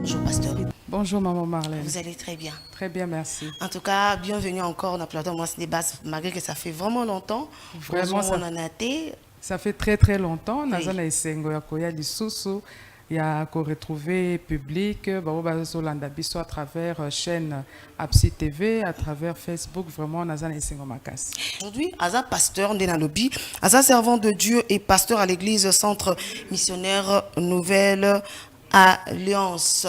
Bonjour, pasteur. Bonjour, maman Marlène. Vous allez très bien. Très bien, merci. En tout cas, bienvenue encore dans Plateau Moi des Bases, malgré que ça fait vraiment longtemps. Vraiment, ça fait très très longtemps. Oui. Nazana Esengo ya koya lisusu ya ko retrouver public babo bazolanda biso à travers chaîne Absi TV, à travers Facebook. Vraiment, Nazana Esengo makasi. Aujourd'hui, Aza pasteur ndena lobby, Aza servant de Dieu et pasteur à l'église Centre Missionnaire Nouvelle Alliance.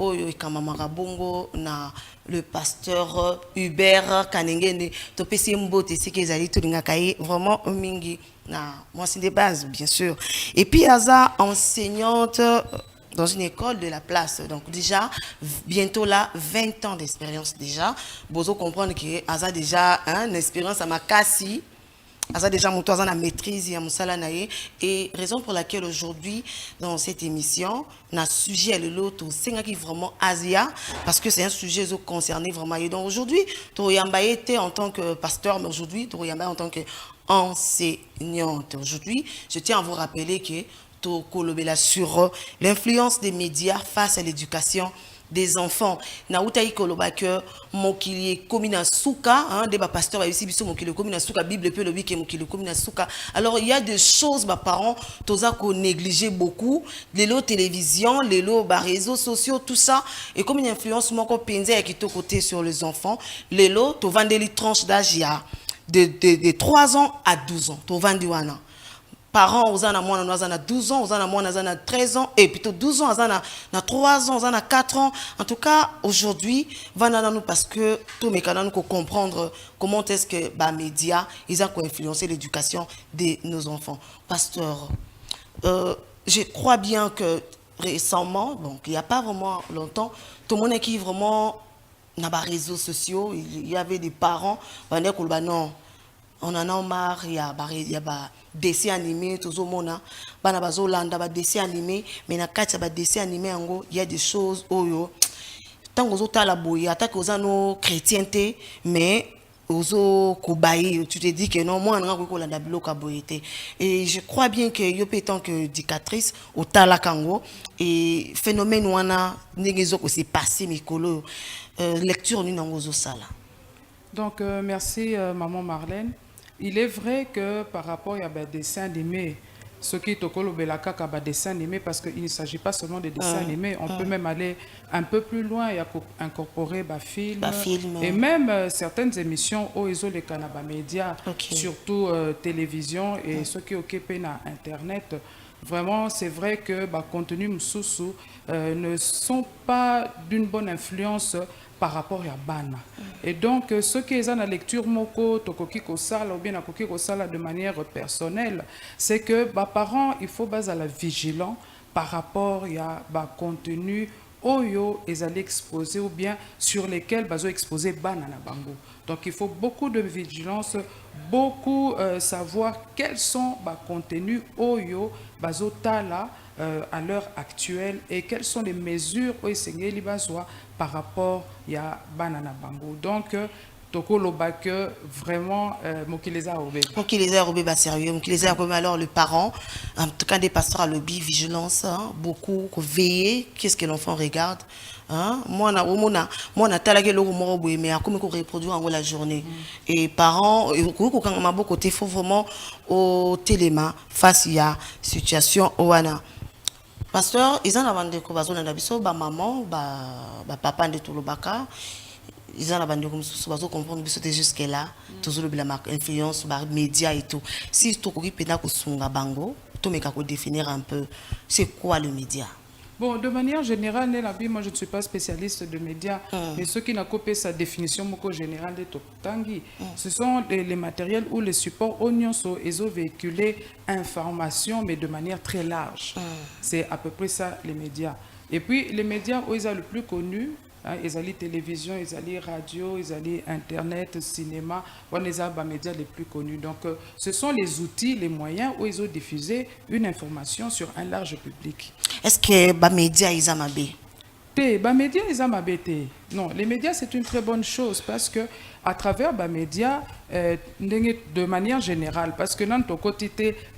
Oyo ikamamaka bongo na le pasteur Hubert Kanengene topesi mbote siki ezali tulingaka ye vraiment mingi na mwasi des bases bien sûr. Et puis Aza enseignante dans une école de la place. Donc déjà, bientôt là, 20 ans d'expérience déjà. Bozo comprendre que Aza déjà une expérience à Makasi. Aza déjà mon toit en maîtrise et musala nae. Et raison pour laquelle aujourd'hui dans cette émission, on a sujet à l'autre, c'est qui vraiment Asia parce que c'est un sujet concerné vraiment. Et donc aujourd'hui, Toriamba était en tant que pasteur, mais aujourd'hui Toriamba en tant que enseignante. Aujourd'hui, je tiens à vous rappeler que Tokolobela sur l'influence des médias face à l'éducation des enfants. Na utayi koloba que mokili komina souka hein des pasteurs ici biso mokili komina souka bible peut le que mokili komina souka. Alors il y a des choses ma parents toza ko négliger beaucoup les lots télévision, les lots réseaux sociaux tout ça et comme une influence moko penza ya kito côté sur les enfants, les lots to vandeli tranche d'âge de 3 ans à 12 ans. To vandi wana. Parents aux ana mwana na 12 ans, aux ana mwana na 13 ans et plutôt 12 ans, aux ana 3 ans, aux ana 4 ans. En tout cas, aujourd'hui, vanana nous parce que tout mes canaux nous comprendre comment est-ce que les médias ils ont influencé l'éducation de nos enfants. Pasteur, je crois bien que récemment, donc il n'y a pas vraiment longtemps, tout le monde qui vraiment dans les réseaux sociaux, il y avait des parents, non. On en a marre, il y a des dessins animés, tout le monde a des dessins animés, mais dans les dessins animés, il y a des choses, tant que vous avez la boya, tant que vous avez nos chrétienté, mais vous tu te dis que non, moi, je suis et je crois bien que yo peut tant que éducatrice au Talakango et phénomène wana n'egezo que c'est passé mikolo lecture ni nangozo sala. Donc merci maman Marlène. Il est vrai que par rapport à des dessins animés, ce qui est au Belaka des dessins animés, parce qu'il ne s'agit pas seulement de dessins animés, on peut même aller un peu plus loin et incorporer des films et même certaines émissions où ils ont les canaux médias, surtout télévision et ceux qui occupent Internet. Vraiment, c'est vrai que les contenus Moussoussou ne sont pas d'une bonne influence par rapport à Bana. Et donc, ceux qui sont dans la lecture Moko, Tokoki Kosala, ou bien Tokoki Kosala de manière personnelle, c'est que les parents, il faut baser la vigilance par rapport à contenu Oyo, ils allaient exposer ou bien sur lesquels ils ont exposé Bana na Bango. Donc, il faut beaucoup de vigilance, beaucoup savoir quels sont les contenus Oyo, Bazotala, à l'heure actuelle et quelles sont les mesures par rapport à Banana Bango. Donc, Toko Lobake, vraiment, Mokileza Obé. Mokileza Obé, sérieux. Mokileza Obé, alors le parent, en tout cas des pasteurs à lobby, vigilance, hein, beaucoup, veiller, qu'est-ce que l'enfant regarde. Hein? Moi, on a talagé le rumor, mais à comment reproduire en la journée. Et parents, quand ma beaucoup côté, faut vraiment au téléma face à situation oana. Pasteur, ils ont abandonné ko bazona na biso ba maman, ba papa de Tolobaka. Ils ont abandonné comme ça, bazo comprendre biso jusque là, toujours le marque influence par médias et tout. Si to ko pena ko sunga bango, to meka ko définir un peu c'est quoi le média. Bon, de manière générale, moi je ne suis pas spécialiste de médias, mais ceux qui n'ont copié sa définition générale de Tanguy, ce sont les matériels ou les supports oignons ils ont véhiculé information, mais de manière très large. C'est à peu près ça, les médias. Et puis, les médias où ils sont le plus connus, ils allaient télévision, ils allaient radio, ils allaient internet, cinéma, les médias les plus connus. Donc, ce sont les outils, les moyens où ils ont diffusé une information sur un large public. Est-ce que les médias ils ont mabé? Les médias ils ont mabé. Non, les médias c'est une très bonne chose parce que à travers les médias, de manière générale, parce que dans ton côté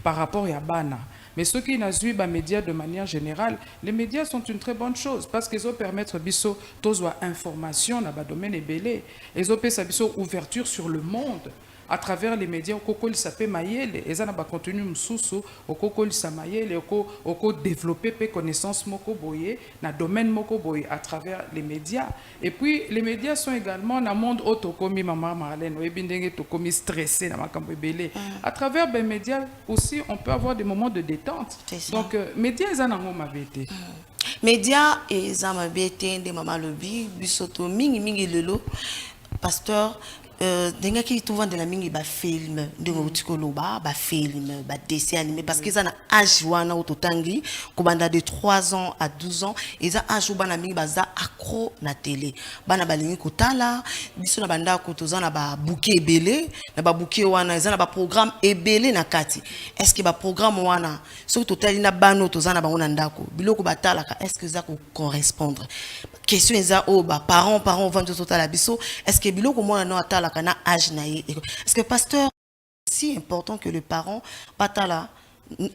par rapport à Bana. Mais ceux qui n'ont pas les médias de manière générale, les médias sont une très bonne chose parce qu'ils ont permettre biso tous information dans le domaine ébélé. Ils ont permis ouverture sur le monde. À travers les médias, au coco sapé mayele, et ça n'a pas contenu msusu, au coco samayele, au co développer des connaissances moko boye, dans domaine moko boye à travers les médias. Et puis les médias sont également dans le monde autocomi maman Marlène, ou ebindenge tokomi stressé dans ma campo belé. À travers les médias aussi, on peut avoir des moments de détente. Donc médias ils en ont ma vérité. Médias ils en ont vérité de maman lobi, bisoto mingi lelo, pasteur. Denga ki tu vende la mingi ba film de ngotikolo ba film ba dessin animé parce qu'ils ont âge wana ototangi kobanda de 3 ans à 12 ans ils ont âge bana mingi baza accro na télé bana balingi kotala biso na banda ko tozana ba bouquet ebele na ba bouquet wana ils ont ba programme ebele na kati est-ce que ba programme wana so totali na bano tozana bango na ndako biloko batala est-ce que ça correspondre question eza o ba parents vont totala biso est-ce que biloko mona no atala kana âge naïe est-ce que pasteur c'est important que le parent patala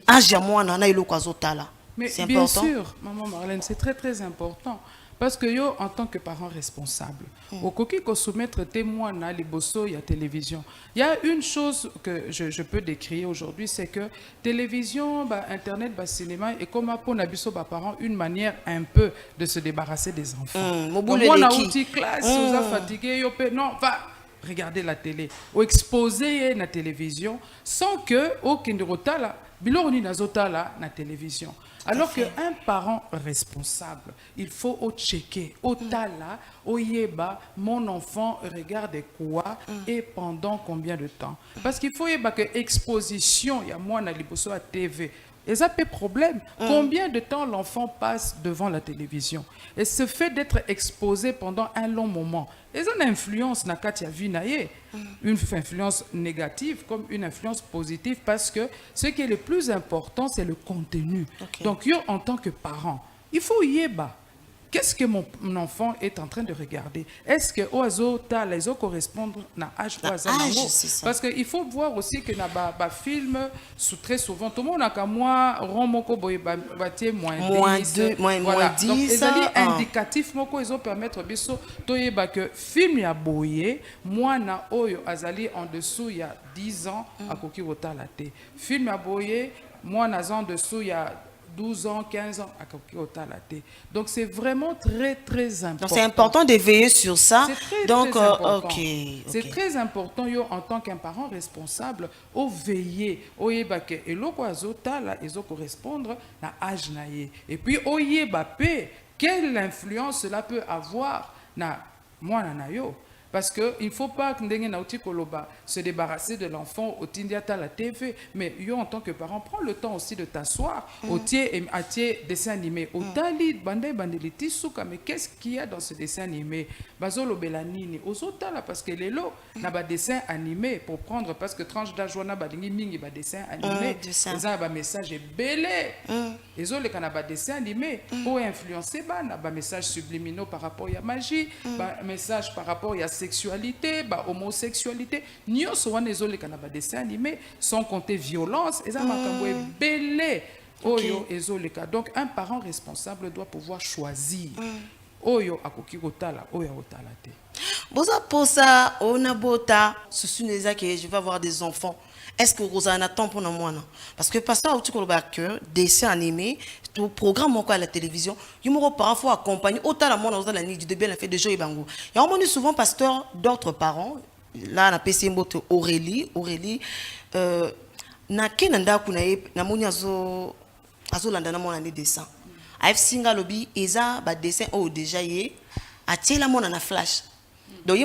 âge ya mwana na iloko azotala c'est important. Bien sûr maman Marlène c'est très très important parce que yo en tant que parent responsable au coquille qu'on soumettre témoin na liboso ya télévision il y a une chose que je peux décrire aujourd'hui c'est que télévision bah internet bah cinéma et comme pour nabiso bah parents une manière un peu de se débarrasser des enfants moi na outil classe vous a fatigué yo non va regarder la télé ou exposer la télévision sans que aucun rotala biloko ni nazotala na télévision. Alors qu'un parent responsable, il faut checker, tala, yeba, mon enfant regarde quoi et pendant combien de temps. Parce qu'il faut yeba que exposition, il y a moi na liboso à TV. Et ça fait problème. Combien de temps l'enfant passe devant la télévision? Et ce fait d'être exposé pendant un long moment, et ça a une influence na katia vinaye, une influence négative comme une influence positive parce que ce qui est le plus important, c'est le contenu. Donc, yo, en tant que parent, il faut yeba. Qu'est-ce que mon enfant est en train de regarder? Est-ce que oiseau tal les correspondent à âge parce qu'il faut voir aussi que na ba film sous très souvent tout le monde a qu'à moi rond moko boy batie moins 10 moins 10 donc les indicatifs moko ils ont permettre biso toyeba que film ya boye moi na oyo azali en dessous il y a 10 ans à koki otala te film ya boye moi na en dessous il y a 12 ans, 15 ans, à Koki. Donc c'est vraiment très très important. Donc c'est important de veiller sur ça. Très, donc très important. C'est très important yo en tant qu'un parent responsable au veiller au yebake et loko azotala ezo correspondre na âge naie. Et puis au yebape quelle influence cela peut avoir na moi na yo. Parce qu'il ne faut pas que se débarrasser de l'enfant au Tindiata la TV. Mais yo, en tant que parent, prends le temps aussi de t'asseoir au dessin animé. Au Tali, Bandeliti, Souka, mais qu'est-ce qu'il y a dans ce dessin animé? Bazolo Belanini, aux autres là, parce que les lots n'a pas dessin animé pour prendre, parce que tranche d'âge, on a pas dessin animé. Ils ont un message belé. Les autres, qui n'ont pas dessin animé, pour influencer, n'a pas message subliminaux par rapport à la magie, message par rapport à la sexualité, homosexualité, nous sommes les autres qui ont dessin animé, sans compter violence, et ça m'a belé. Donc un parent responsable doit pouvoir choisir. Oyo akoki kotala, oyo otala te. Boza posa, ona bota, sousuneza que je vais avoir des enfants. Est-ce que Rosanna attend pour moi? Parce que pasteur Outi Kolobaker, dessin animé, tout programme encore à la télévision, il me parfois accompagné autant la monde dans la nuit de bien la fait de jeux et bango. Il y a souvent pasteur d'autres parents. Là, on a PC Aurélie, na kenanda kunaye na moni azo landa na mona ne dessin. Aïf singa lobby eza ba dessin o déjà yé atiela mona na flash. Donc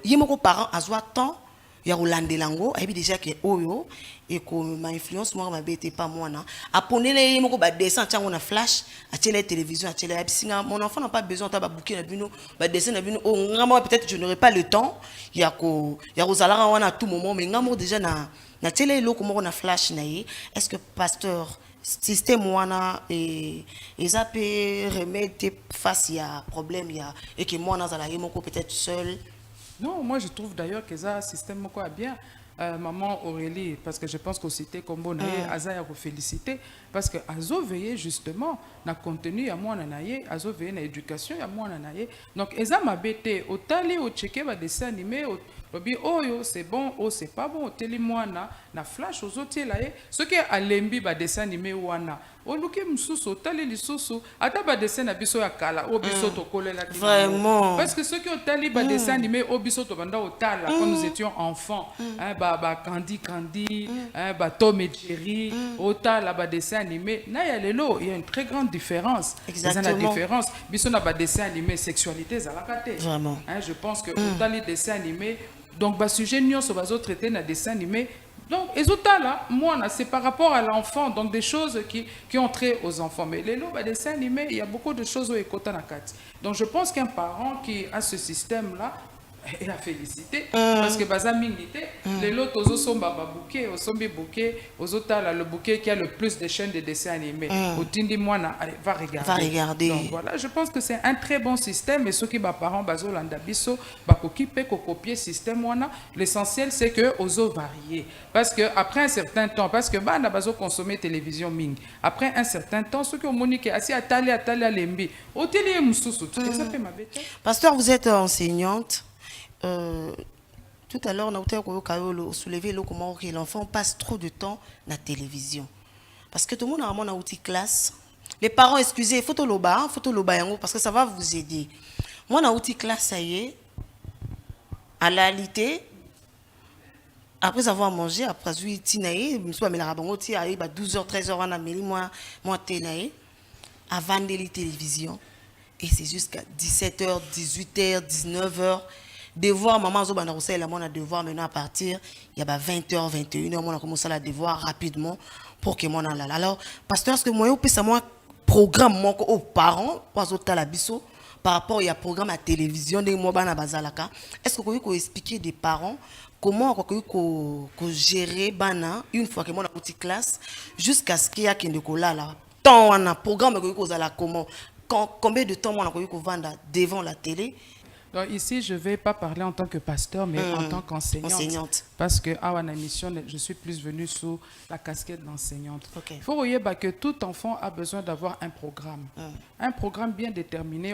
yemoko parent azwa temps ya rolande lango ayebi déjà que oyo et comme ma influence moi ma bête pas moi na aponele yemoko ba dessin tiango na flash atiela télévision atiela aïf singa mon enfant n'a pas besoin ta ba bouquet na bino ba dessin na bino o ngamo peut-être je n'aurai pas le temps ya rosalara wana à tout moment mais ngamo déjà na télé loko moko na flash na ye. Est-ce que pasteur système wana et ça peut remettre face à problème et que moi dans la moko peut-être seul? Non, moi je trouve d'ailleurs que ça système moko a bien maman Aurélie, parce que je pense qu'au cité Combo naye aza ya féliciter parce que azo veiller justement na contenu ya mwana naye, azo veiller na éducation ya mwana naye. Donc eza mabete otali o checker ba dessin animé lobi oyo c'est bon, oh c'est pas bon, oteli mwana na flash ozotiela ye soki alembi ba dessin animé wana oluki mususu otali lisusu ata ba dessin na biso ya kala o biso tokolela vraiment parce que ceux qui otali ba dessin animé o biso to banda otala quand nous étions enfants hein ba Candy hein ba Tom et Jerry otala ba dessin animé na ya lelo il y a une très grande différence. Exactement. La différence biso na ba dessin animé sexualité zalaka te vraiment hein je pense que otali dessin animé donc ba sujet nyonso bazo traiter na dessin animé. Donc, là, moi, c'est par rapport à l'enfant, donc des choses qui ont trait aux enfants. Mais les lots, dessins animés, il y a beaucoup de choses au Ekotanakati. Donc, je pense qu'un parent qui a ce système-là, et la félicité parce que baza mingité les lots aux somba bouquet au sombi bouquet aux otala le bouquet qui a le plus de chaînes de dessins animés au tindi moana va regarder donc voilà je pense que c'est un très bon système et ceux qui ba parents bazo landa biso ba kokipe ko copier système moana l'essentiel c'est que ozo varier parce que après un certain temps parce que bana bazo consommer télévision ming après un certain temps ceux qui ont monique asi atali alembi au télé mususu ça fait ma bête. Pasteur, vous êtes enseignante. Tout à l'heure, on a soulevé comment l'enfant passe trop de temps dans la télévision. Parce que tout le monde a un outil classe. Les parents, excusez, il faut tout loba, parce que ça va vous aider. Moi, on a outil classe, ça y est. À la réalité, après avoir mangé, après 12h, 13h, on a mis moi, avant de la télévision. Et c'est jusqu'à 17h, 18h, 19h. Devoir, maman, on a devoir maintenant à partir, il y a 20h, 21h, on a commencé à la devoir rapidement pour que mon là. Alors, pasteur, est-ce que moi, moi, programme mon aux parents, par rapport à programme à télévision, est-ce que vous pouvez expliquer des parents comment vous gérer bana une fois que mon a petite classe jusqu'à ce qu'il y a qu'un là. Tant on a programme comment combien de temps on a vendre devant la télé. Donc ici, je ne vais pas parler en tant que pasteur, mais en tant qu'enseignante. Parce que à ma mission, je suis plus venue sous la casquette d'enseignante. Il faut voir que tout enfant a besoin d'avoir un programme. Un programme bien déterminé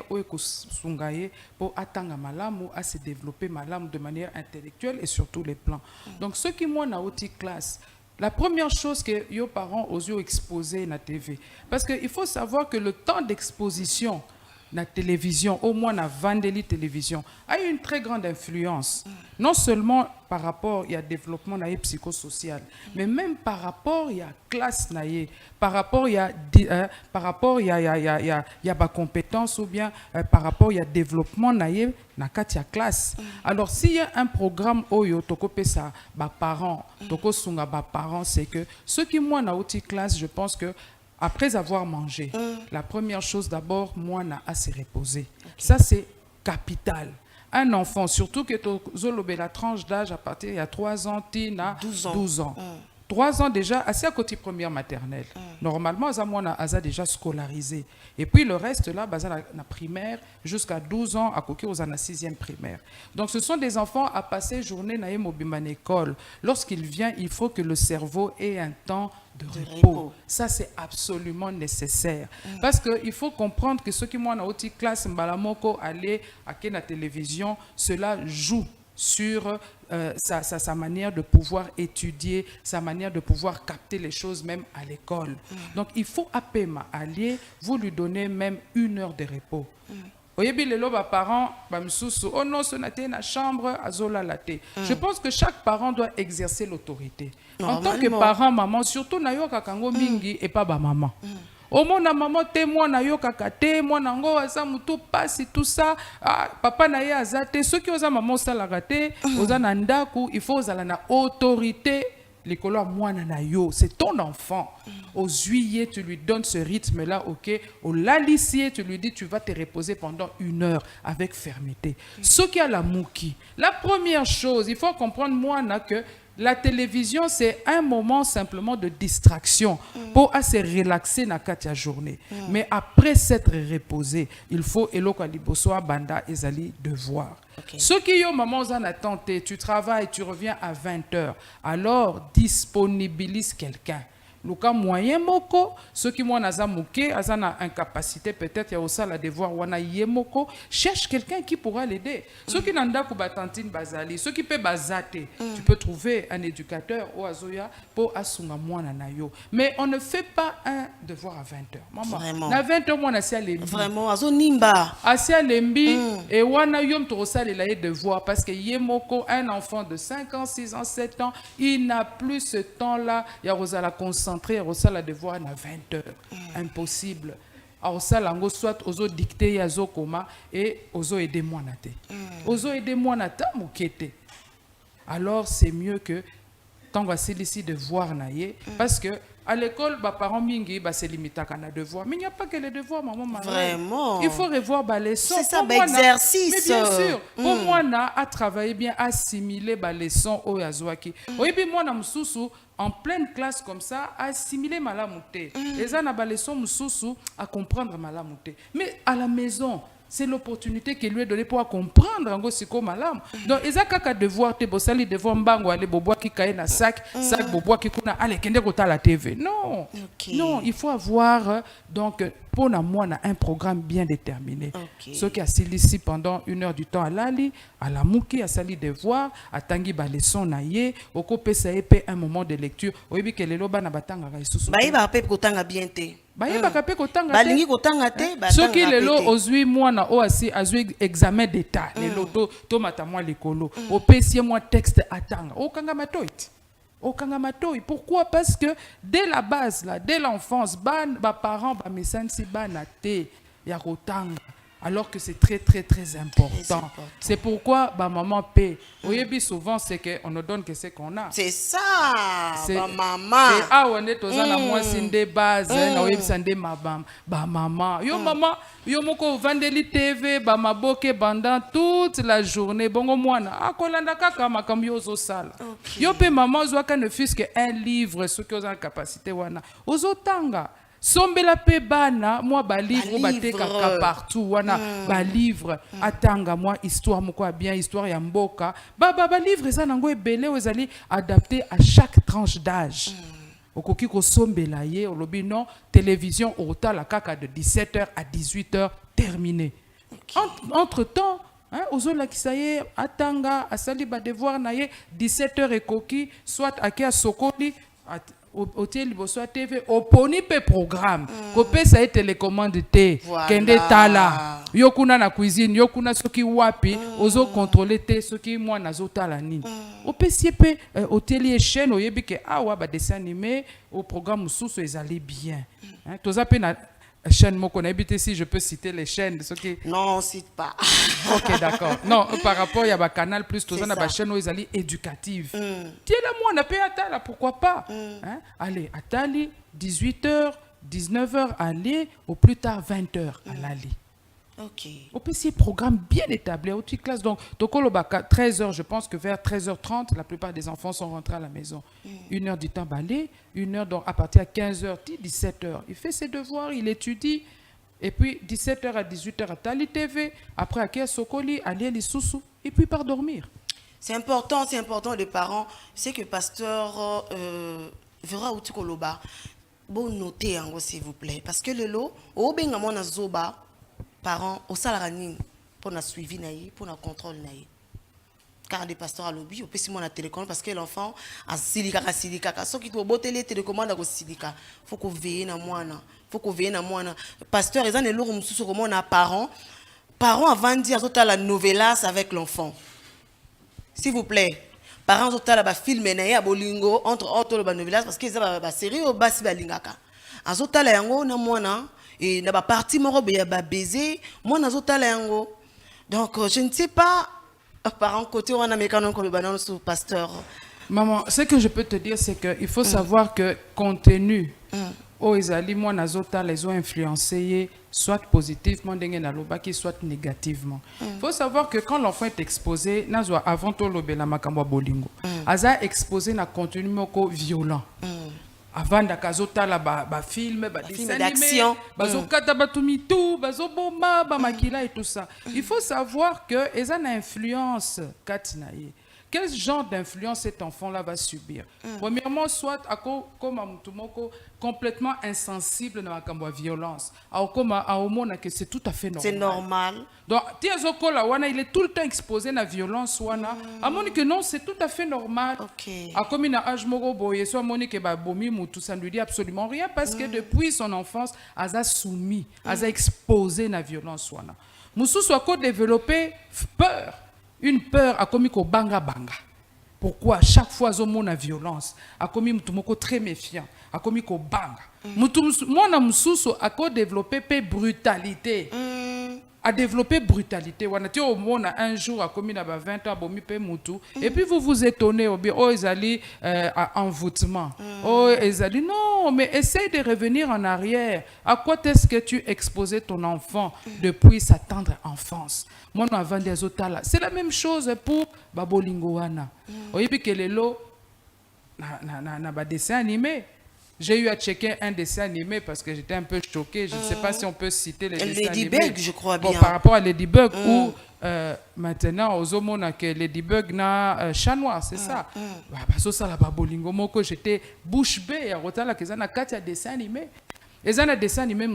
pour atteindre malam à se développer malam de manière intellectuelle et sur tous les plans. Donc ceux qui m'ont en classe, la première chose que les parents osent exposer na TV, parce qu'il faut savoir que le temps d'exposition la télévision, au moins la vendélie télévision, a eu une très grande influence. Non seulement par rapport il y a développement psychosocial, mais même par rapport il y a classe par rapport il y a compétence ou bien par rapport il y a développement na classe. Alors s'il y a un programme oyo toko pesa ba parents, toko sunga ba parents, c'est que ceux qui moi na outil classe, je pense que après avoir mangé, la première chose d'abord, moi, n'a à se reposer. Ça, c'est capital. Un enfant, surtout que tu la tranche d'âge à partir il y a 3 ans, tina 12 ans. 3 ans déjà, assez à côté première maternelle. Normalement, on a déjà scolarisé. Et puis le reste, là, la primaire, jusqu'à 12 ans, à côté, on a la 6e primaire. Donc ce sont des enfants à passer journée dans une école. Lorsqu'il vient, il faut que le cerveau ait un temps de repos. Ça, c'est absolument nécessaire. Parce qu'il faut comprendre que ceux qui m'ont en haute classe, Mbalamoko, aller à la télévision, cela joue sur sa manière de pouvoir étudier, sa manière de pouvoir capter les choses même à l'école. Donc il faut à Pema aller, vous lui donnez même 1 heure de repos. Parents, oh non, ce n'est la chambre, azola laté. Je pense que chaque parent doit exercer l'autorité. En tant que parent, maman, surtout nayoka kango mingi et pas ba maman. Au moins na maman témoin na yo kakate moi nango aza mutu passe tout ça papa na ye azate ceux qui oza maman ça la raté oza na ndaku il faut ozala na autorité l'école moi na yo c'est ton enfant aux juillet tu lui donnes ce rythme là ok au lalissier tu lui dis tu vas te reposer pendant 1 heure avec fermeté ce qui a la mouki la première chose il faut comprendre moi na que La télévision, c'est un moment simplement de distraction pour se relaxer dans la journée. Mais après s'être reposé, il faut eloko liboso banda ezali devoir. Okay. Ceux qui ont maman en attente, tu travailles, tu reviens à 20h, alors disponibilise quelqu'un. Luka moyen moko, ceux qui m'ont nazamuke, azana incapacité peut-être ya osala devoir wana yemoko, cherche quelqu'un qui pourra l'aider. Ceux qui n'anda ku batantine bazali, ceux qui peut bazate, tu peux trouver un éducateur ou azoya pour asunga mwana na yo. Mais on ne fait pas un devoir à 20h. Maman, vraiment. Na 20h mwana sia lembi. Vraiment, azo nimba. Asia lembi et wana yom torosala la devoir parce que yemoko un enfant de 5 ans, 6 ans, 7 ans, il n'a plus ce temps-là, ya rosala concentré, rosala devoir à 20h. Impossible. Rosala ngo soit ozo dicter ya zo koma et ozo aider moi na te. Ozo aider moi na ta mukete. Alors c'est mieux que tant que c'est ici devoir na ye parce que à l'école, les parents mingi se limitent à des devoirs. Mais il n'y a pas que les devoirs, maman. Vraiment. Il faut revoir les leçons. C'est ça, l'exercice. Mais bien sûr, pour moi, à travailler bien, assimiler les leçons au yazouaki. Oui, puis moi, en pleine classe comme ça, assimiler ma lamouté. Et ça, on a des leçons à comprendre ma lamouté. Mais à la maison, c'est l'opportunité qu'il lui est donnée pour comprendre en gros malam. Donc ils ont qu'à devoir te bosali devoir mbango aller boboa qui caille na sac boboa qui kuna aller kende kota la TV. Non. Okay. Non, il faut avoir donc pour moi un programme bien déterminé. Okay. Ceux qui assis ici pendant 1 heure du temps à l'ali, à la mouki, à sali devoir, à tangi ba leçon na ye, au kopé ça épé un moment de lecture. Oyebi que les loba na batanga ga isusu. Ba iba pe kotanga bien te. Bayeba pe kotanga te. Balingi kotanga te, ba ceux qui lelo ozui mwana o asi azui examen d'état, lelo to mata moi likolo. O pesie moi texte atanga. O kanga matoit. Au Kangamatoi. Pourquoi? Parce que dès la base, là, dès l'enfance, les parents, les messages, si banate, ya rotanga. Alors que c'est très, très, très important. C'est pourquoi ma maman paie. Oui, souvent, c'est qu'on nous donne que c'est qu'on a. C'est ça, ma maman. Et ah, on est aux moi, c'est des bases. Ma maman. Yo, maman, yo, moko vendeli TV, ba maboke pendant toute la journée. Bongo moana. Ah, kolanda kaka makam yo zo sala. Yo, pe maman, zo ne fût-ce qu'un livre, ce qui ont la capacité, wana. Ozo tanga. Sombela pe bana moi ba livre bateka partout wana ba livre atanga moi histoire moko bien histoire ya mboka ba livre ça nango ebele ezali adapté à chaque tranche d'âge. Okoki ko sombela ye olobi non télévision otala kaka de 17h à 18h terminé. Entre-temps ozola kisaye atanga asali ba devoir na ye 17h ekoki soit akia sokoli hôtel boso TV oponi pe programme kopé ça est télécommande té kende tala yokuna na cuisine yokuna soki wapi ozo contrôler té soki moi nazo tala nini opesi pe hôtel chaîne oyebi ke awa ba dessin animé au programme sous ezali bien toza pe na chaîne moko na habité si je peux citer les chaînes ce qui non cite pas. OK d'accord non par rapport il y a ba canal plus toza na ba chaîne ezali éducative tiens là moi on a payé atala pourquoi pas allez atali 18h 19h aller au plus tard 20h à l'ali. OK. Au PC programme bien établi au petite classe donc tokolo baka 13h je pense que vers 13h30 la plupart des enfants sont rentrés à la maison. 1 heure du temps balai, 1 heure donc à partir de 15h 17h, il fait ses devoirs, il étudie et puis 17h à 18h à Tali TV, après à Kia Sokoli, aller les sous et puis par dormir. C'est important les parents, c'est que pasteur verra où tu koloba. Bon noter s'il vous plaît parce que le lot au benga mona zoba parents au salaranine pour na suivi naïe pour na contrôle naïe car des pasteurs à lobby au petit mon na télécommande parce que l'enfant a silika so qui to botele télécommande ko silika faut qu'on veille na mwana pasteur ils ont les lourds mususu comme na parents avant dire total la novelas avec l'enfant s'il vous plaît parents total ba film naïe a bolingo entre autres ba novelas parce que ça ba série au basi balingaka azotala yango na mwana et na ba partie moko be ba baiser moi nazotala yango donc je ne sais pas parents côté on a mécanon comme le banan sous pasteur maman ce que je peux te dire c'est que il faut savoir que contenu oh ezali moi nazota les ont influencé soit positivement ndenge na lobaki soit négativement. Faut savoir que quand l'enfant est exposé nazwa avant to lobela makambo bolingo aza exposé na contenu moko violent. Avant d'akazotala ba film ba dessin d'action bazokata batumitu bazoboma ba makila et tout ça. Il faut savoir que eza na influence katinaye. Quel genre d'influence cet enfant-là va subir? Premièrement, soit comme complètement insensible dans la violence, que c'est tout à fait normal. C'est normal. Donc, il est tout le temps exposé à la violence. À mon que non, c'est tout à fait normal. Comme il a âge soit Monique ça ne lui dit absolument rien parce que depuis son enfance, il a soumis, il a exposé à la violence. Moussou soit développé peur. Une peur a commis qu'au banga banga. Pourquoi chaque fois on a violence, a commis mutumoko très méfiant, a commis qu'au banga. Moi na mususu a co développé brutalité. A développé brutalité. On a au monde un jour a commis 20 ans bomi pe mutu et puis vous vous étonnez oh ils allaient à envoûtement. Oh ils allaient non mais essaye de revenir en arrière. À quoi est-ce que tu exposais ton enfant depuis sa tendre enfance? Moi avant des autres là, c'est la même chose pour babolingo wana. Oyebi que lelo na ba dessin animé. J'ai eu à checker un dessin animé parce que j'étais un peu choqué. Je ne sais pas si on peut citer les dessins animés. Ladybug, je crois bien. Par rapport à Ladybug, où maintenant, aux hommes, on a que Ladybug n'a chat noir, c'est ça. J'étais bouche bée. Il y a un dessin animé. Il y a un dessin animé,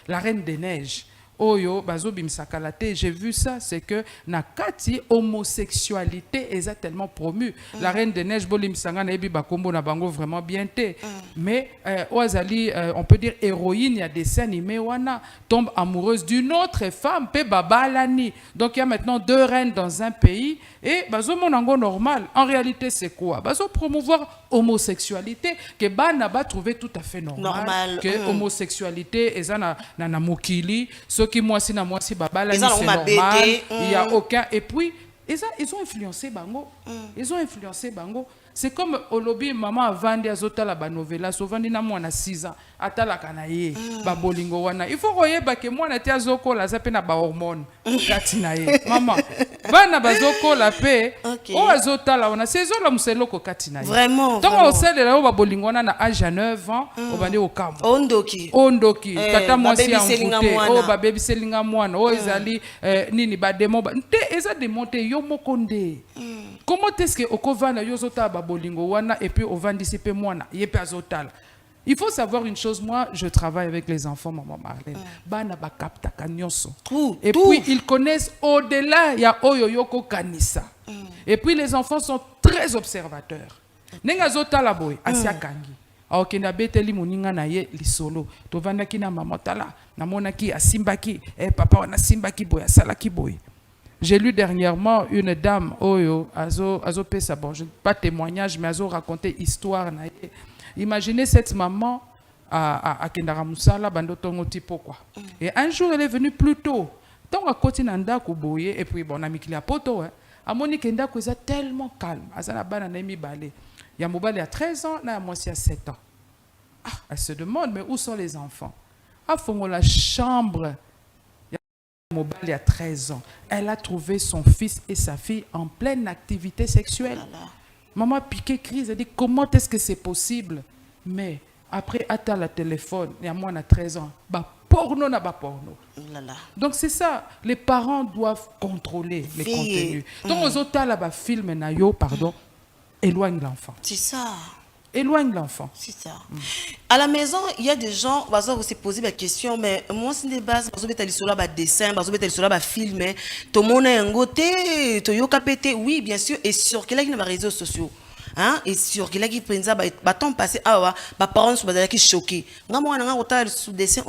La Reine des Neiges. Oyo bazo bimsakalate, j'ai vu ça, c'est que nakati homosexualité est tellement promue. La Reine des Neiges bolim sanga na ebi bakombo na bango vraiment bien té. Mais Oazali on peut dire héroïne, il y a des scènes animées wana tombe amoureuse d'une autre femme pe babalani. Donc il y a maintenant 2 reines dans un pays et bazo monango normal. En réalité c'est quoi? Bazo promouvoir homosexualité que bana ba trouver tout à fait normal. Que homosexualité ezana na mokili ce qui moi si babala c'est normal, il y a aucun et puis ils ont influencé bango. Ils ont influencé bango. C'est comme Olobi maman avandi azotala ba novela sovandi na mwana 6 ans atala kanaye ba bolingo wana. Il faut royeba que mwana ti azoko la zape na ba hormone katina ye. Maman bana bazoko la pe o azotala wana saison la museloko katina ye. Vraiment. Donc au sein de la ba bolingo wana na âge à 9 ans au bandi au kambo. Ondoki tata mwasi amvuté o ba baby selinga mwana o ezali nini ba demo ba nte eza démonter yo mokonde. Comment est-ce que okovana yozota ba bolingo wana et puis ovandisi pe mwana yepe azotala? Il faut savoir une chose, moi je travaille avec les enfants maman Marlène. Bana ba kapta kanyoso. Et puis ils connaissent au-delà ya oyo yoko kanisa. Et puis les enfants sont très observateurs. Nenga zotala boy asia kangi. Aokenda beteli moninga na ye lisolo. Tovandaki na mama tala na monaki asimbaki papa wana simbaki boy asalaki boy. J'ai lu dernièrement une dame, Oyo, Azo Pesa, bon, je n'ai pas témoignage, mais Azo raconté histoire. Imaginez cette maman à Kendara Moussala, Bandotongo Tipo, quoi. Et un jour, elle est venue plus tôt. Donc, à côté Nanda Kouboye, et puis, bon, on a mis qu'il y a poto, hein. À Monique Kenda, c'est tellement calme. Azana Bananemi Balé. Il y a Moubali à 13 ans, là, moi, c'est à 7 ans. Ah, elle se demande, mais où sont les enfants? À Fongo, la chambre. Mobile à 13 ans, elle a trouvé son fils et sa fille en pleine activité sexuelle. Maman piqué crise, elle dit comment est-ce que c'est possible? Mais après, attends le téléphone, il y a moins de 13 ans, bah porno n'a pas porno. Donc c'est ça, les parents doivent contrôler les contenus. Donc aux autres là-bas, film nayo, pardon, éloigne l'enfant. C'est ça. Éloigne l'enfant. C'est ça. À la maison, il y a des gens, vous se poser la question, mais moi, c'est des bases, vous avez sur la dessin, vous avez sur la film, tout le monde est un côté, tout le monde est oui, bien sûr, et sur quel est les réseaux sociaux. Hein? Et sur quel est qui prend ça, temps passé, parents sont choqués. Moi, je suis sous dessin,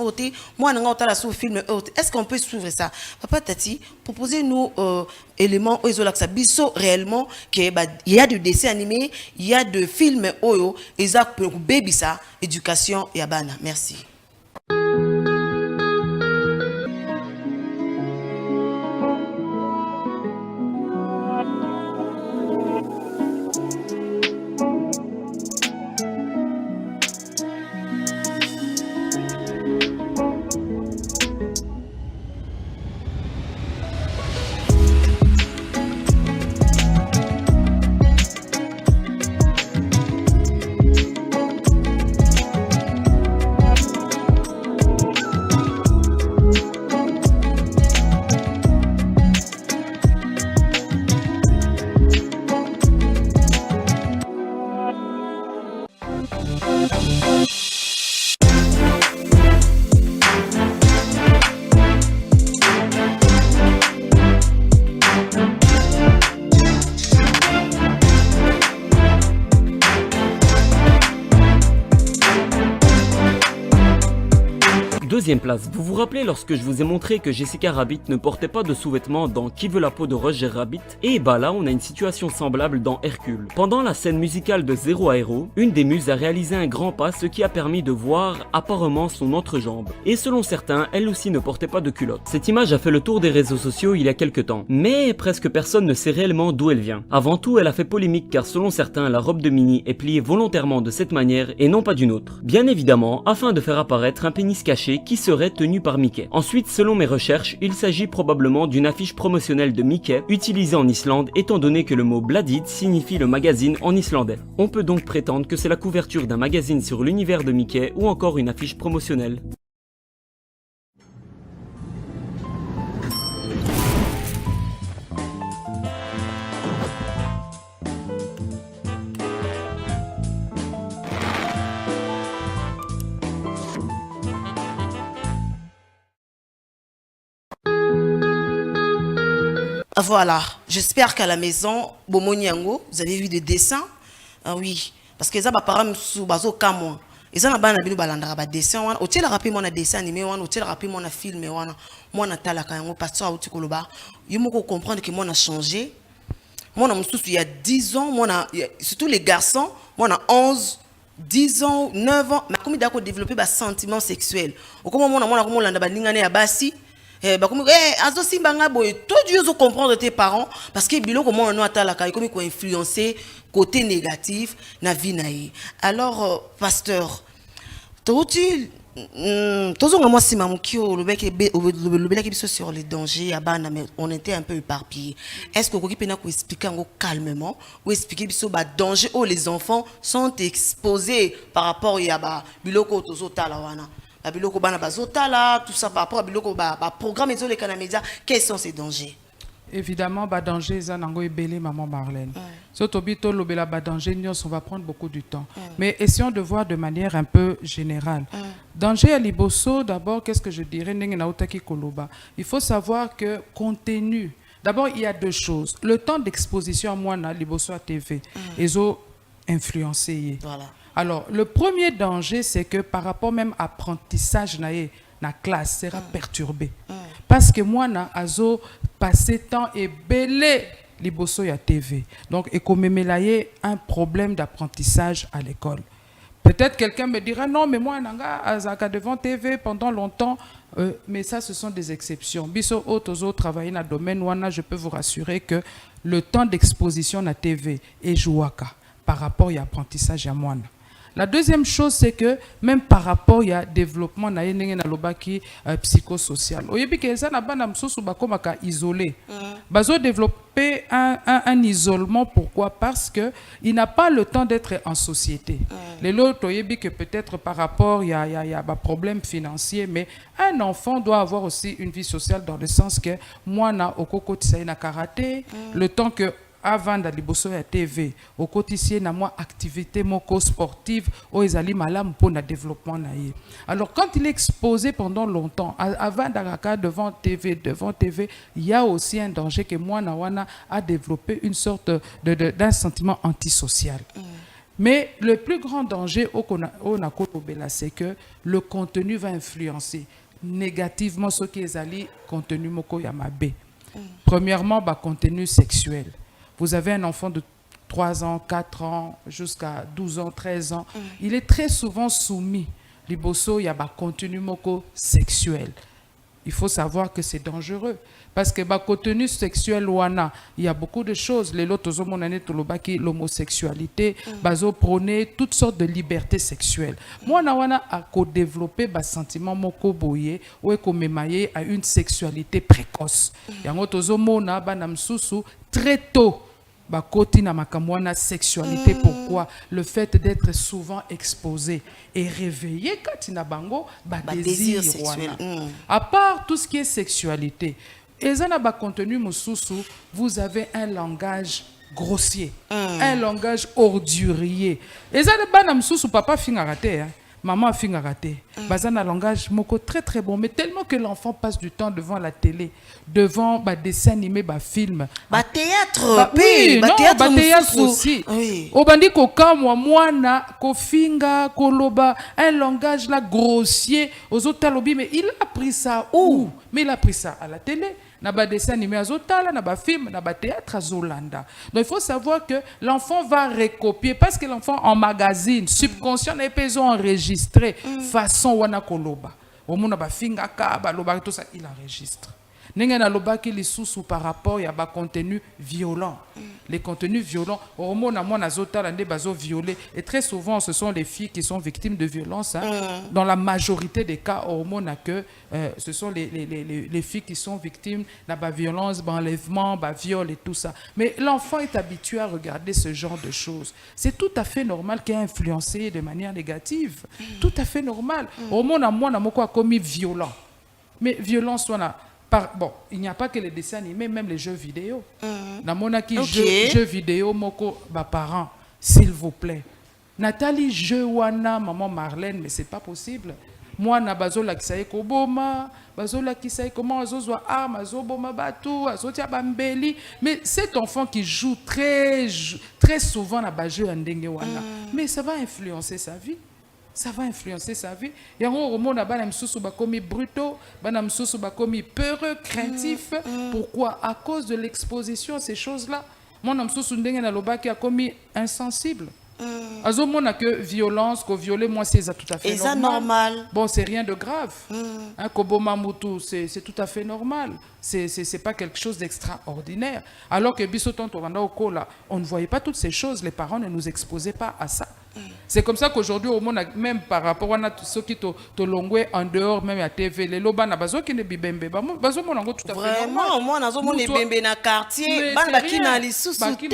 moi, je suis sous film. Est-ce qu'on peut suivre ça? Papa Tati, proposez-nous éléments où ils ont réellement qu'il y a de dessins animés, il y a de films où ils ont baby ça, éducation et abana. Merci. deuxième place, vous vous rappelez lorsque je vous ai montré que Jessica Rabbit ne portait pas de sous-vêtements dans Qui veut la peau de Roger Rabbit? Et bah là, on a une situation semblable dans Hercule. Pendant la scène musicale de Zéro à Héros, une des muses a réalisé un grand pas, ce qui a permis de voir apparemment son entrejambe. Et selon certains, elle aussi ne portait pas de culotte. Cette image a fait le tour des réseaux sociaux il y a quelques temps, mais presque personne ne sait réellement d'où elle vient. Avant tout, elle a fait polémique car selon certains, la robe de Minnie est pliée volontairement de cette manière et non pas d'une autre. Bien évidemment, afin de faire apparaître un pénis caché qui serait tenu par Mickey. Ensuite, selon mes recherches, il s'agit probablement d'une affiche promotionnelle de Mickey utilisée en Islande étant donné que le mot Bladid signifie le magazine en islandais. On peut donc prétendre que c'est la couverture d'un magazine sur l'univers de Mickey ou encore une affiche promotionnelle. Voilà, j'espère qu'à la maison, Bomoniango, vous avez vu des dessins. Ah oui, parce que ça va parler sous bazo kamwa. Et ça n'a pas de balandra ba dessin. On tient la rapide mon dessin animé, on tient la rapide mon film, on a tala kango pasteur au tikoloba. Il faut comprendre que moi on a changé. Moi on a il y a 10 ans, moi on a surtout les garçons, moi on a 11 10 ans, 9 ans, mais comme il a développé des sentiments sexuels. Au comment moi on a bandingane à bassi. Azo simbanga boy, toi tu dois comprendre tes parents parce que bilo comment on a la comme il influencer côté négatif na vie naïe. Alors pasteur, toi-tu toujours moi si maman qui le bec sur les dangers mais on était un peu éparpillés. Est-ce que vous pouvez nous expliquer calmement ou expliquer biso ba danger où les enfants sont exposés par rapport à ba biloko tozo talawana? Tout ça par rapport à programme les médias, quels sont ces dangers? Évidemment, les dangers sont belé, maman Marlène. On va prendre beaucoup de temps. Mais essayons de voir de manière un peu générale. Danger à Liboso, d'abord, qu'est-ce que je dirais? Il faut savoir que contenu, d'abord, il y a deux choses. Le temps d'exposition à moi, Liboso à TV, ils ont influencé. Voilà. Alors, le premier danger, c'est que par rapport même à l'apprentissage dans la classe, sera perturbé. Parce que moi, j'ai passé temps et belé liboso ya TV. Donc, et comme un problème d'apprentissage à l'école. Peut-être quelqu'un me dira, non, mais moi, je devant TV pendant longtemps. Mais ça, ce sont des exceptions. Biso autres travailler dans le domaine, je peux vous rassurer que le temps d'exposition à la TV est jouaka par rapport à l'apprentissage à moi. La deuxième chose, c'est que même par rapport au développement psychosocial, isolé. Bazo développer un isolement. Pourquoi? Parce qu'il n'a pas le temps d'être en société. Les autres, que peut-être par rapport, il y a un problème financier, mais un enfant doit avoir aussi une vie sociale dans le sens que moi, au coco, na karaté, le temps que avant d'aller bosser à TV, au quotidien, na moi activité moko sportive, au ezali malam pour le développement naïe. Alors quand il est exposé pendant longtemps, avant d'aller devant TV, il y a aussi un danger que moi nawana a développé une sorte d'un sentiment antisocial. Mais le plus grand danger c'est que le contenu va influencer négativement ce qui est ali contenu moko yamabe. Premièrement, contenu sexuel. Vous avez un enfant de 3 ans, 4 ans, jusqu'à 12 ans, 13 ans. Il est très souvent soumis. Liboso, il y a un contenu moko sexuel. Il faut savoir que c'est dangereux. Parce que contenu sexuel, il y a beaucoup de choses. Les lotos, l'homosexualité, bazo prôner toutes sortes de libertés sexuelles. Moi, a développé un sentiment moko boye ou à une sexualité précoce. Très tôt. Bakoti na makamwana sexualité. Pourquoi? Le fait d'être souvent exposé et réveillé quand na bango désir sexuel. À part tout ce qui est sexualité, et ça na contenu mususu, vous avez un langage grossier, un langage ordurier. Et ça na mususu papa fingarate. maman a fini à rater. Bazan a un langage moko très très bon, mais tellement que l'enfant passe du temps devant la télé, devant bah, dessin animé, bah, film. Bah théâtre, Bah, oui, non, bah, théâtre aussi. Oui. Au bandi ko kamwa mwana ko finga ko loba un langage là grossier aux autres talobi, mais il a pris ça où? Mais il a pris ça à la télé. Na ba dessin animé azotala, na ba film, na ba théâtre azolanda. Donc il faut savoir que l'enfant va recopier parce que l'enfant en magazine, subconscient et pas enregistré façon wana koloba. Au monde ba finga ka ba loba tout ça il enregistre. Nenga na loba ki li sous par rapport ya ba contenu violent. Les contenus violents, au monde à moi azotala nde bazo violé et très souvent ce sont les filles qui sont victimes de violences hein. Dans la majorité des cas au monde que ce sont les filles qui sont victimes de la violence, d'enlèvement, viol et tout ça. Mais l'enfant est habitué à regarder ce genre de choses. C'est tout à fait normal qu'il ait influencé de manière négative. Tout à fait normal. Au monde à moi a commis violent. Mais violence, on a... Bon, il n'y a pas que les dessins animés, même les jeux vidéo. Namona qui jeux vidéo, moko, parents, s'il vous plaît. Nathalie, jeu wana, maman Marlène, mais c'est pas possible. Moi, na bazola qui saye koboma, bazola qui saye comment azozwa arme, azoboma batou, azotia bambeli. Mais cet enfant qui joue très souvent na bajeu andenge wana, mais ça va influencer sa vie. Ça va influencer sa vie. Et en gros, on a commis brutaux, commis peureux, craintifs. Pourquoi? À cause de l'exposition à ces choses-là. Mon homme qui a commis insensible. On a que violence, que violer, moi c'est tout à fait normal. Bon, c'est rien de grave. Koboma Moutou, c'est tout à fait normal. C'est pas quelque chose d'extraordinaire. Alors que Bissoton Toranda Okola, on ne voyait pas toutes ces choses. Les parents ne nous exposaient pas à ça. C'est comme ça qu'aujourd'hui, au monde, même par rapport à ceux qui te longué en dehors, même à TV, les lobas n'a pas qui ne bibembe. Bazo mon tout à fait vraiment, moi, nazo mon bibembe na quartier, ban baki na li sous-souté.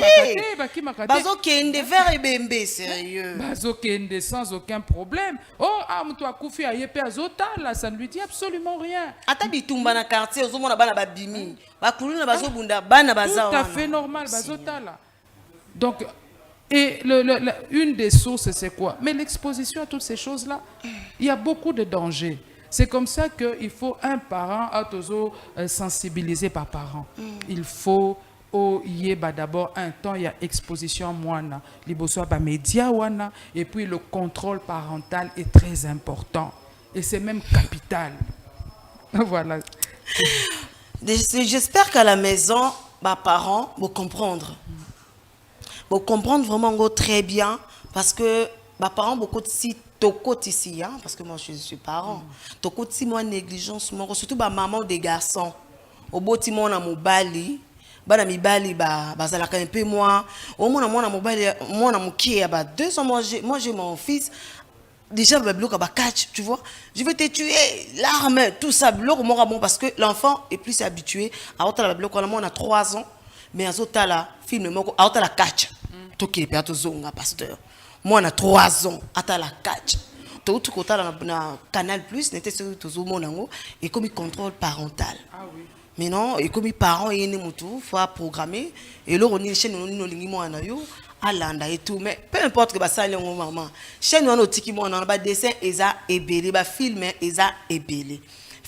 Bazo kende vers et bembe, sérieux. Bazo kende sans aucun problème. Oh, moutou a koufi a yepe azota, là, ça ne lui dit absolument rien. Ata bitumba na quartier, ozo mon bana babimi. Bakulu na bazo bunda, bana baza. Tout à fait normal, bazota là. Donc, et une des sources, c'est quoi? Mais l'exposition à toutes ces choses-là, il y a beaucoup de dangers. C'est comme ça qu'il faut un parent à toujours sensibiliser par parent. Il faut y ait d'abord un temps, il y a exposition moana, média wana, et puis le contrôle parental est très important. Et c'est même capital. Voilà. J'espère qu'à la maison, mes parents vont comprendre. Pour comprendre vraiment très bien, parce que mes parents beaucoup de si toko ici, hein, parce que moi je suis parent, toko si moi négligence, surtout ma maman des garçons, au beau timon à mobali, bana mi bali bazalaka un peu moi, au moins moi na mobali, moi na mukie ba 2 ans moi j'ai mon fils. Déjà le bloc à catch, tu vois, je vais te tuer, l'arme, tout ça bloc moi bon parce que l'enfant est plus habitué à autant la bloc on a 3 ans. Mais à Zotala, film, à la catch. Tout qui est à Zonga, pasteur. Moi, on a 3 ans, à la catch. Tout ce côté na Canal Plus, n'était sur tout le monde, et comme il contrôle parental. Ah oui. Mais non, et comme les parents, il y a il faut programmer. Et là, on est chez nous, on a Alanda et tout. Mais peu importe que ça, maman. Chez nous, on a des dessins, ils ont ébélé, des films, ils ont ébélé.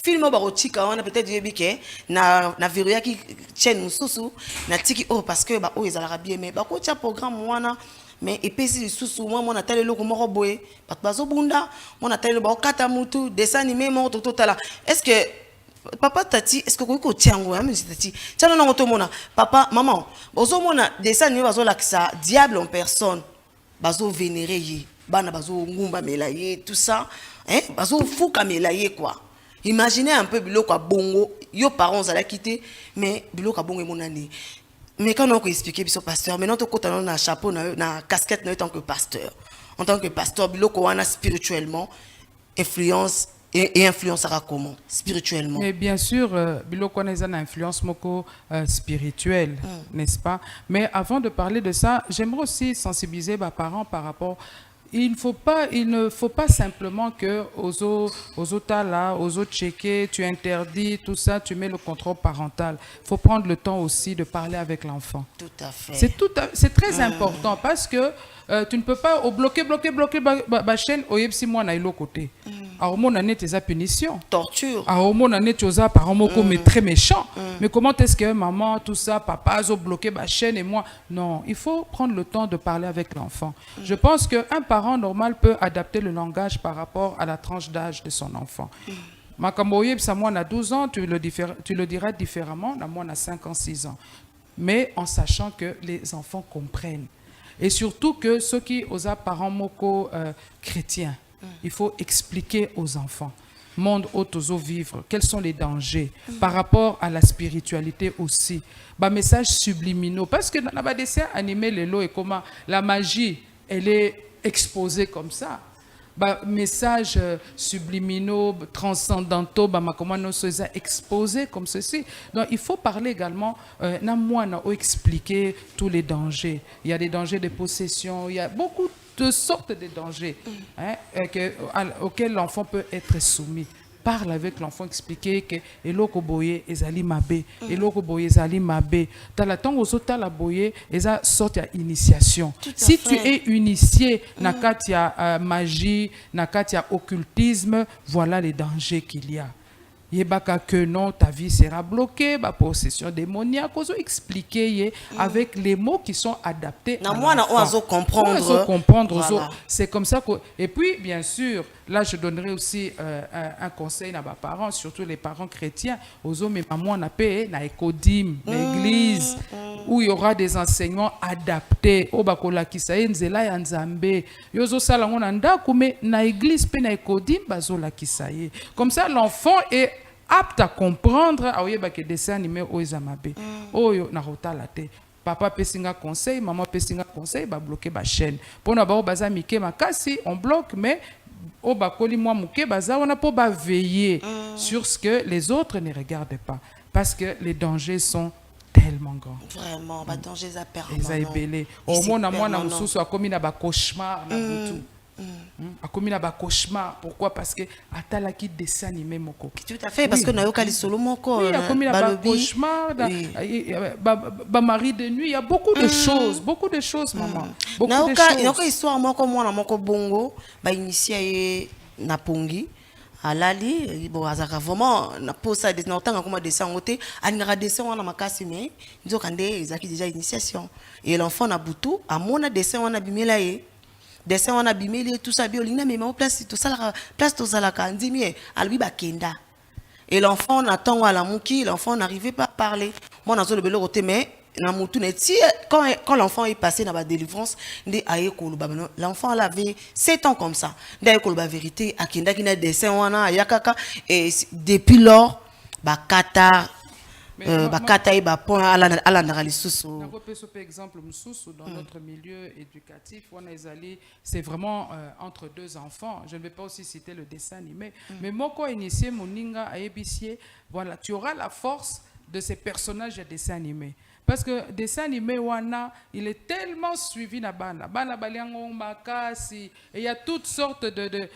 Film barotika on a peut-être dit que na verrouilla qui chaîne mususu na tiki parce que ba ils ala bien mais ba ko tia programme wana mais epesi susu moi na tele loko moko boye bazo bunda moi na tele ba kata mutu dessin animé mo to tala est-ce que papa tati est-ce que ko tiango hein monsieur tati tiana na ngoto mona papa maman bozo mona dessin animé bazo lakisa diable en personne bazo vénérer yi bana bazo ngumba melaye tout ça hein bazo fuka melaye quoi. Imaginez un peu biloko bongo, yo parents à la quitter, mais biloko bongo est mon année. Mais quand on peut expliquer biso pasteur, maintenant to kota na chapeau na casquette en tant que pasteur. En tant que pasteur biloko wana spirituellement influence et influencera comment spirituellement. Mais bien sûr biloko wana une influence moko spirituelle, n'est-ce pas? Mais avant de parler de ça, j'aimerais aussi sensibiliser mes parents par rapport il ne faut pas simplement que aux autres là, aux autres checker, tu interdis tout ça, tu mets le contrôle parental. Il faut prendre le temps aussi de parler avec l'enfant. Tout à fait. C'est très important parce que tu ne peux pas bloquer la chaîne au si moi na ilo côté. Alors mon année tes punitions. Torture. Alors mon année tu as par mais très méchant. Mais comment est-ce que maman tout ça, papa a bloqué ma chaîne et moi non, il faut prendre le temps de parler avec l'enfant. Je pense qu'un parent normal peut adapter le langage par rapport à la tranche d'âge de son enfant. Makamboye ça moi a 12 ans, tu le diras différemment, moi a 5 ans, 6 ans. Mais en sachant que les enfants comprennent. Et surtout que ceux qui ont parents moko chrétiens, il faut expliquer aux enfants. Monde autozo vivre, quels sont les dangers par rapport à la spiritualité aussi. Bah, messages subliminaux. Parce que dans les dessins animés, les lots et comment la magie, elle est exposée comme ça. Bah, messages subliminaux, transcendantaux, bah, comment nous sommes exposés comme ceci. Donc, il faut parler également, expliquer tous les dangers. Il y a des dangers de possession, il y a beaucoup de sortes de dangers auxquels l'enfant peut être soumis. Parle avec l'enfant, expliquer que eloko boye ezali mabe, eloko boye ezali mabe. Dans la temps aux autres la boye, eza sorte ya initiation. Si tu es initié na katia magie, na katia occultisme, voilà les dangers qu'il y a. Yebaka que non, ta vie sera bloquée, ma possession démoniaque, on expliquer avec les mots qui sont adaptés à l'enfant. Comprendre. Voilà. C'est comme ça que... Et puis, bien sûr, là, je donnerai aussi un conseil à mes parents, surtout les parents chrétiens, aux hommes et maman, on appelle na écodim, l'église, où il y aura des enseignements adaptés. Au bakola kisaye nzela ya nzambe. Yozo sala ngona ndakume na église pe na écodim bazola kisaye. Comme ça, l'enfant est apte à comprendre que dessin animé oizamabe oyo na rotala te papa pesinga conseil maman pesinga conseil ba bloquer ba chaîne pona ba baza mike makasi on bloque mais o bakoli moi muke baza on a pour ba veiller sur ce que les autres ne regardent pas parce que les dangers sont tellement grands. Vraiment, ba dangers à permanent. Ezabelé au mona mwana mususu akomi na ba cauchemar na butu. A commis là-bas cauchemar. Pourquoi? Parce que Atala qui dessin animé moko. Tout à fait, parce que Nayoka li solo moko. Oui, a commis là-bas cauchemar. Ba mari de nuit, il y a beaucoup de choses, maman. Nayoka histoire moko mwana moko bongo, ba initié na pongi. Alali, bon, azaka vraiment na posa de n'entend comment descend côté, anira descend on a makasi mais nous kande ezaki déjà initiation. Et l'enfant na butu, a mona descend on a bimela ye. Dessin on a bimeli tout ça bio lina mais place tout ça la place tout ça la kandimi albi bakenda et l'enfant attend à la mouki l'enfant n'arrivait pas à parler moi dans le belo côté mais na mutu neti quand l'enfant est passé dans la délivrance ndé aye ko l'enfant avait 7 ans comme ça ndé ko ba vérité akenda kina dessin wana yakaka et depuis lors bakata bakataï ba point à la naralissus. Exemple dans notre milieu éducatif, c'est vraiment entre deux enfants. Je ne vais pas aussi citer le dessin animé, mais moko initié moninga a ébicier. Voilà, tu auras la force de ces personnages de dessin animé. Parce que dessin animé wana, il est tellement suivi na bana baliango makasi et il y a toutes sortes de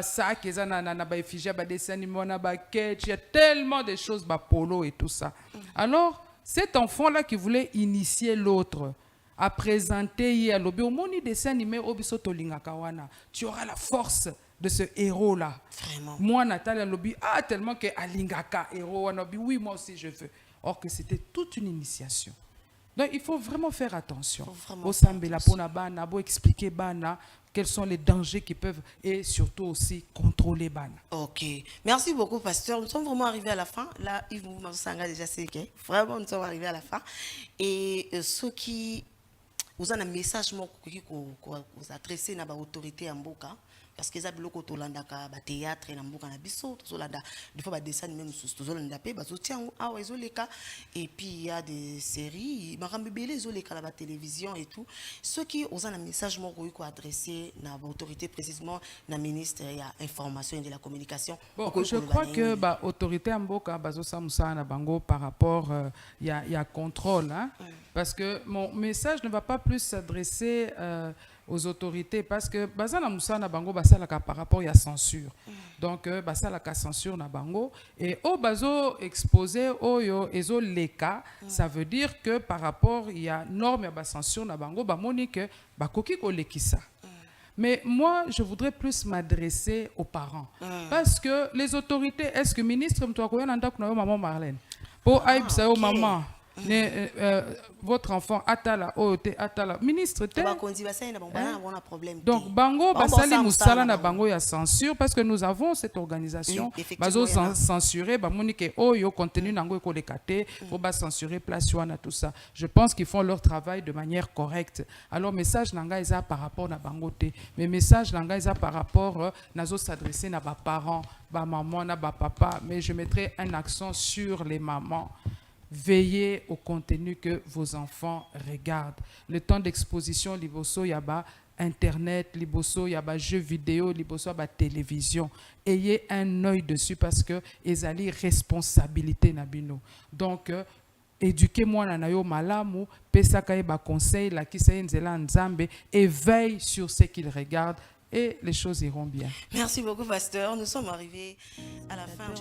sacs et na effigie dessin animé wana sketch, il y a tellement de choses polo et tout ça. Alors cet enfant là qui voulait initier l'autre à présenter à l'obi au moni dessin animé obiso tolingaka wana, tu auras la force de ce héros là. Vraiment. Moi Nathalie lobi tellement que alingaka héros wana oui moi aussi je veux. Or que c'était toute une initiation. Donc il faut vraiment faire attention. Au sambela pona bana, bo expliquer bana quels sont les dangers qui peuvent et surtout aussi contrôler bana. Ok, merci beaucoup pasteur. Nous sommes vraiment arrivés à la fin. Là, Yves Moussanga déjà c'est ok. Vraiment nous sommes arrivés à la fin. Et ceux qui vous avez un message qui vous adressez à l'autorité en Mboka. Parce que ça biloko tolandaka ba théâtre na mboka na biso tozolanda des fois ba dessin même sous tozolanda pe bazotia awa ezoleka et puis il y a des séries makambe belé ezoleka la télévision et tout ceux qui ont un message moko ko adressé na autorité précisément na ministre ya information et de la communication. Bon, je crois que ba autorité mboka bazosa musa na bango par rapport il y a contrôle hein, parce que mon message ne va pas plus s'adresser aux autorités parce que bazana musana bango basalaka par rapport à censure. Donc basalaka censure na bango et au bazo exposé oyo ezo leka, ça veut dire que par rapport il y a norme ya censure na bango ba monique bakoki ko lekisa. Mais moi, je voudrais plus m'adresser aux parents. Parce que les autorités, est-ce que ministre, maman Marlène, pour aïbsa au maman, votre enfant atala ote atala ministre te donc bango basali musala na bango ya censure parce que nous avons cette organisation bazo censurer ba monique oyo contenu nango ko lekate faut ba censurer place wana tout ça. Je pense qu'ils font leur travail de manière correcte. Alors message nanga eza par rapport na bango te mais message nanga eza par rapport nazo s'adresser na ba parents ba maman na ba papa mais je mettrai un accent sur les mamans. Veillez au contenu que vos enfants regardent. Le temps d'exposition, liboso yaba internet, liboso yaba jeux vidéo, liboso yaba télévision. Ayez un œil dessus parce que ezali responsabilité nabino. Donc éduquez-moi na yo malamu, pesaka ba conseil la kisa nzela nzambe et veille sur ce qu'ils regardent et les choses iront bien. Merci beaucoup pasteur. Nous sommes arrivés à la fin.